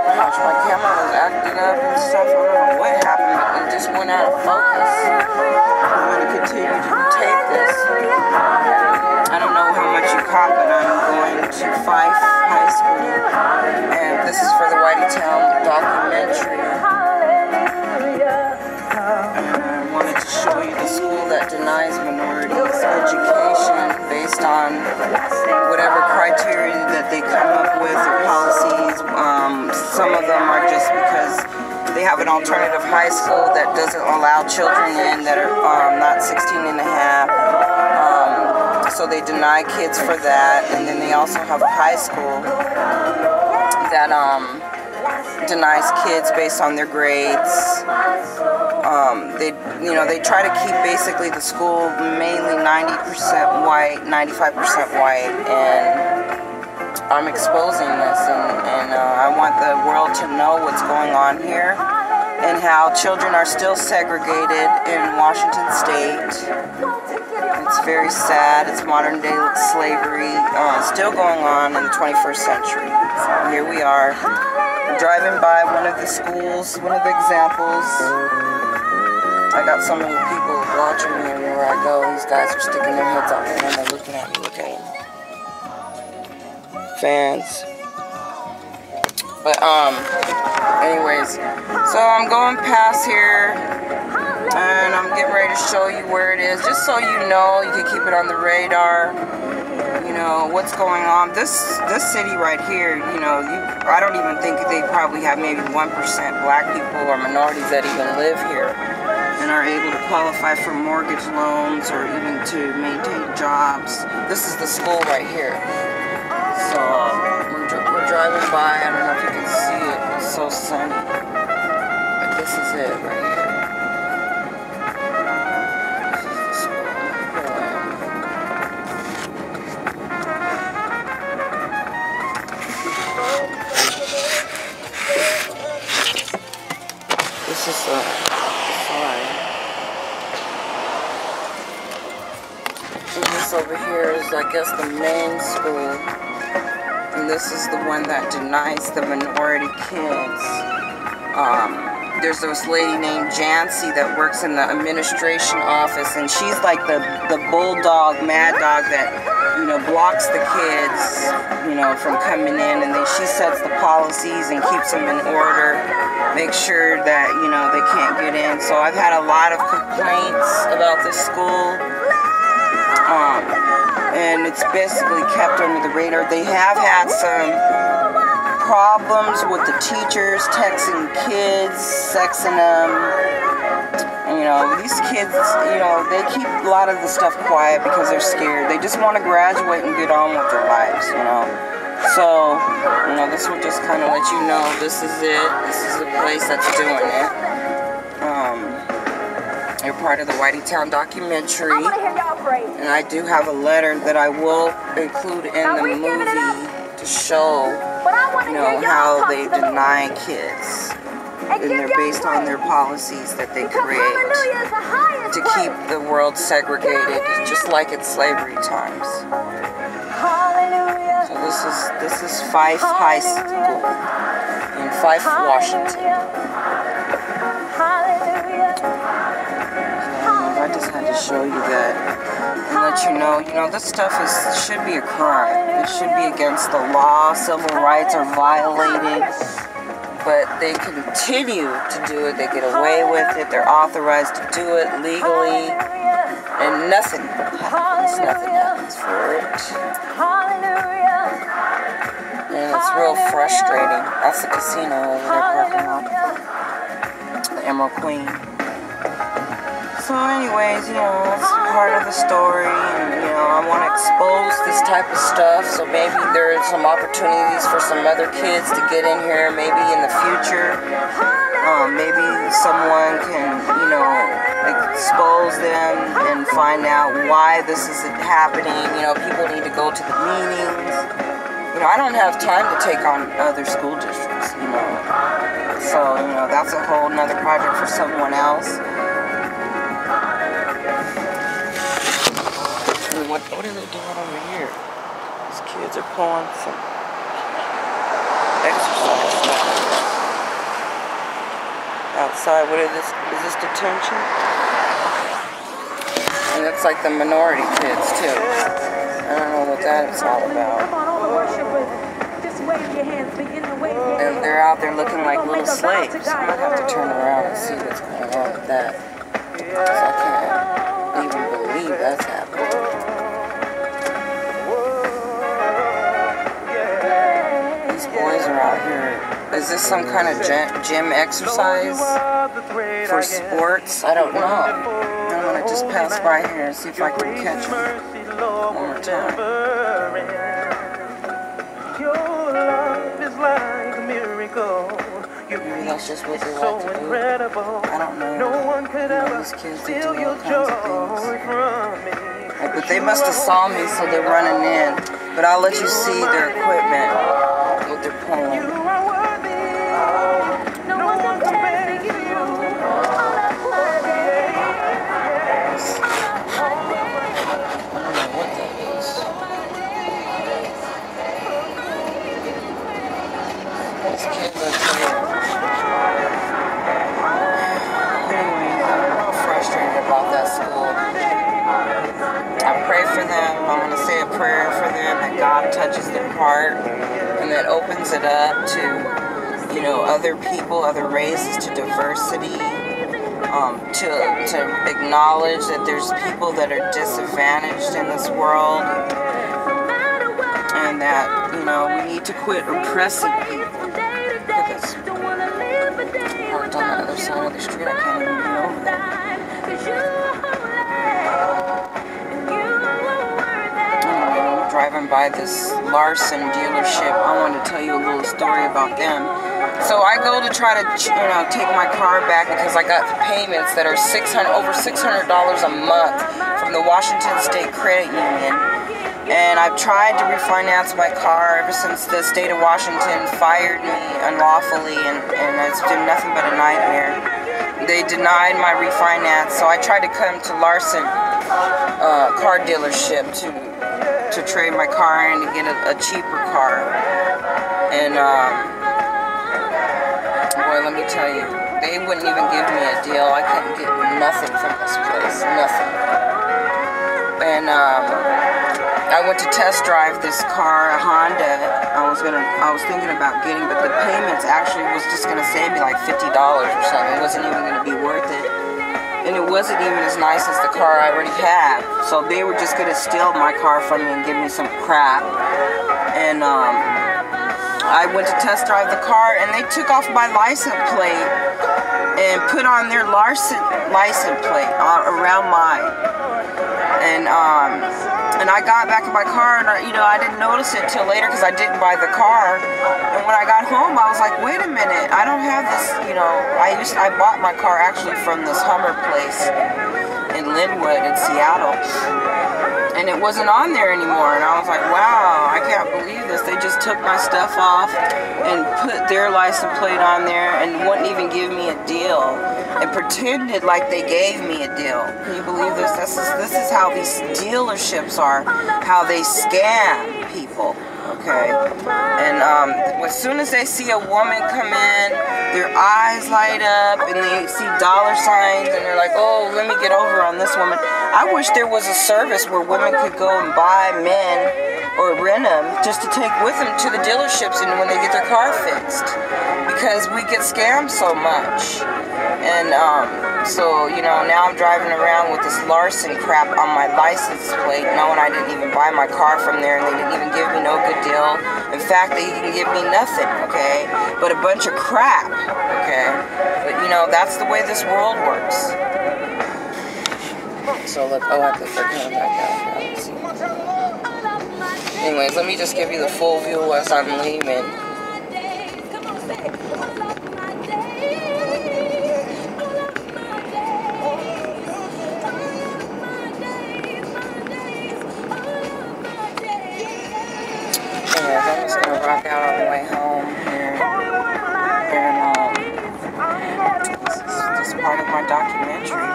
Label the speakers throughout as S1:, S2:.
S1: Gosh, my camera was acting up and stuff. I don't know what happened, but it just went out of focus. I'm going to continue to tape this. I don't know how much you caught, but I'm going to Fife High School, and this is for the Whitie documentary. And I wanted to show you the school that denies minorities education based on whatever criteria that they come up with or policies. Some of them are just because they have an alternative high school that doesn't allow children in that are not 16 and a half. So they deny kids for that. And then they also have a high school that denies kids based on their grades. They try to keep basically the school mainly 90% white, 95% white, and I'm exposing this, and I want the world to know what's going on here and how children are still segregated in Washington State. It's very sad. It's modern day slavery still going on in the 21st century. So here we are. We're driving by one of the schools, one of the examples. I got so many people watching me everywhere I go. These guys are sticking their heads out the window looking at me. Look at them. Fans. But anyways, so I'm going past here and I'm getting ready to show you where it is, just so you know, you can keep it on the radar, you know, what's going on. This city right here, you know, I don't even think they probably have maybe 1% black people or minorities that even live here and are able to qualify for mortgage loans or even to maintain jobs. This is the school right here. So we're driving by. I don't know if you can see it. It's so sunny. But this is it right here. This is the sign. And this over here is, I guess, the main school. And this is the one that denies the minority kids. There's this lady named Jancy that works in the administration office, and she's like the bulldog, mad dog that, you know, blocks the kids, you know, from coming in, and she sets the policies and keeps them in order, makes sure that, you know, they can't get in. So I've had a lot of complaints about this school. And it's basically kept under the radar. They have had some problems with the teachers texting kids, sexing them. And, you know, these kids, you know, they keep a lot of the stuff quiet because they're scared. They just want to graduate and get on with their lives, you know. So, you know, this will just kind of let you know this is it. This is the place that's doing it. You're part of the Whitie documentary, and I do have a letter that I will include in the movie to show, you know, how they deny kids, and they're based on their policies that they create to keep the world segregated, just like in slavery times. So this is Fife High School in Fife, Washington. I just had to show you that and let you know, this stuff should be a crime. It should be against the law. Civil rights are violated, but they continue to do it. They get away with it. They're authorized to do it legally, and nothing happens. Nothing happens for it. And it's real frustrating. That's the casino over there parking lot. The Emerald Queen. So anyways, that's part of the story, and, I want to expose this type of stuff, so maybe there are some opportunities for some other kids to get in here, maybe in the future. Maybe someone can, expose them and find out why this is happening. People need to go to the meetings. I don't have time to take on other school districts, So, that's a whole nother project for someone else. What are they doing over here? These kids are pulling some exercise stuff. outside. What is this? Is this detention? And it's like the minority kids too. I don't know what that's all about. And they're out there looking like little slaves. I might have to turn around and see what's going on with that. Because I can't even believe that's happening. These boys are out here. Is this some kind of gym exercise for sports? I don't know. I'm going to just pass by here and see if I can catch them one more time. Maybe that's just what they like to do. I don't know. These kids, they do all kinds of things. But they must have saw me, so they're running in. But I'll let you see their equipment, what they're pulling. God touches their heart and that opens it up to, you know, other people, other races, to diversity, to acknowledge that there's people that are disadvantaged in this world, and that, you know, we need to quit oppressing people. Look at this. Parked on the other side of the street. I can't even get over there. Driving by this Larson dealership, I wanted to tell you a little story about them. So I go to try to, you know, take my car back because I got payments that are over $600 a month from the Washington State Credit Union, and I've tried to refinance my car ever since the state of Washington fired me unlawfully, and it's been nothing but a nightmare. They denied my refinance, so I tried to come to Larson car dealership to trade my car in to get a cheaper car. And boy, let me tell you, they wouldn't even give me a deal. I couldn't get nothing from this place, nothing. And I went to test drive this car, a Honda. I was thinking about getting, but the payments actually was just gonna save me like $50 or something. It wasn't even gonna be worth it. And it wasn't even as nice as the car I already had. So they were just gonna steal my car from me and give me some crap. And I went to test drive the car, and they took off my license plate and put on their Larson license plate around mine. And I got back in my car, and I didn't notice it till later because I didn't buy the car. And when I got home, I was like, wait a minute, I don't have this, I bought my car actually from this Hummer place in Linwood in Seattle. And it wasn't on there anymore, and I was like, wow, I can't believe this. They just took my stuff off and put their license plate on there and wouldn't even give me a deal and pretended like they gave me a deal. Can you believe this? This is how these dealerships are, how they scam people, okay? And as soon as they see a woman come in, their eyes light up and they see dollar signs and they're like, oh, let me get over on this woman. I wish there was a service where women could go and buy men or rent them just to take with them to the dealerships and when they get their car fixed, because we get scammed so much. And so now I'm driving around with this Larson crap on my license plate, knowing I didn't even buy my car from there, and they didn't even give me no good deal. In fact, they didn't give me nothing, okay, but a bunch of crap, okay. But that's the way this world works. So look, I think they're coming back out. Let's see. Anyways, let me just give you the full view as I'm leaving. Anyways, I'm just gonna rock out on the way home here. And this is part of my documentary.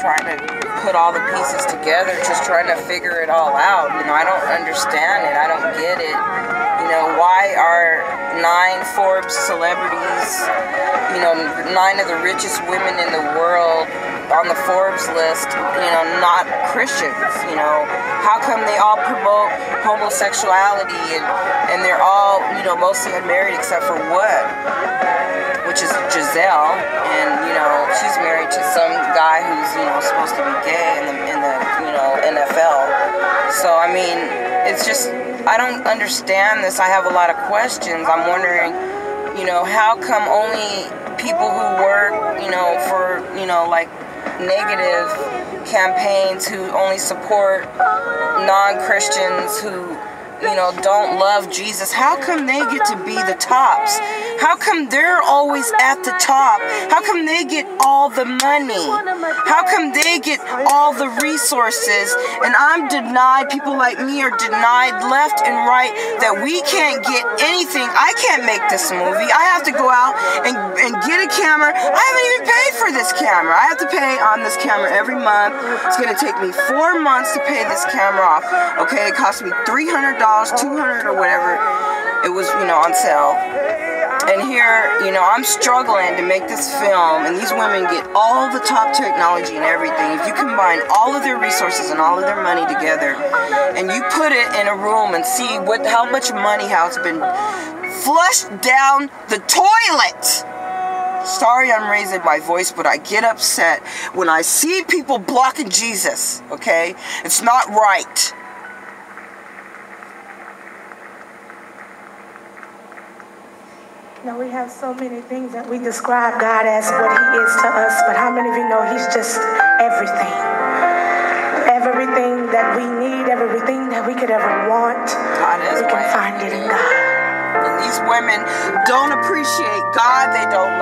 S1: Trying to put all the pieces together, just trying to figure it all out. I don't understand it. I don't get it. Why are 9 Forbes celebrities, 9 of the richest women in the world on the Forbes list, not Christians, How come they all promote homosexuality and they're all, mostly unmarried except for what? Which is Giselle, and, she's married to some guy who's, supposed to be gay in the NFL. So, I mean, it's just, I don't understand this. I have a lot of questions. I'm wondering, how come only people who work, for, like negative campaigns, who only support non-Christians who, don't love Jesus, how come they get to be the tops? How come they're always at the top? How come they get all the money? How come they get all the resources? And I'm denied, people like me are denied left and right, that we can't get anything. I can't make this movie. I have to go out and get a camera. I haven't even paid for this camera. I have to pay on this camera every month. It's going to take me 4 months to pay this camera off. Okay, it cost me $300, $200 or whatever. It was, on sale. And here, I'm struggling to make this film, and these women get all the top technology and everything. If you combine all of their resources and all of their money together, and you put it in a room and see how much money has been flushed down the toilet. Sorry I'm raising my voice, but I get upset when I see people blocking Jesus, okay? It's not right.
S2: We have so many things that we describe God as what He is to us, but how many of you know He's just everything? Everything that we need, everything that we could ever want, we can find it in God.
S1: And these women don't appreciate God, they don't love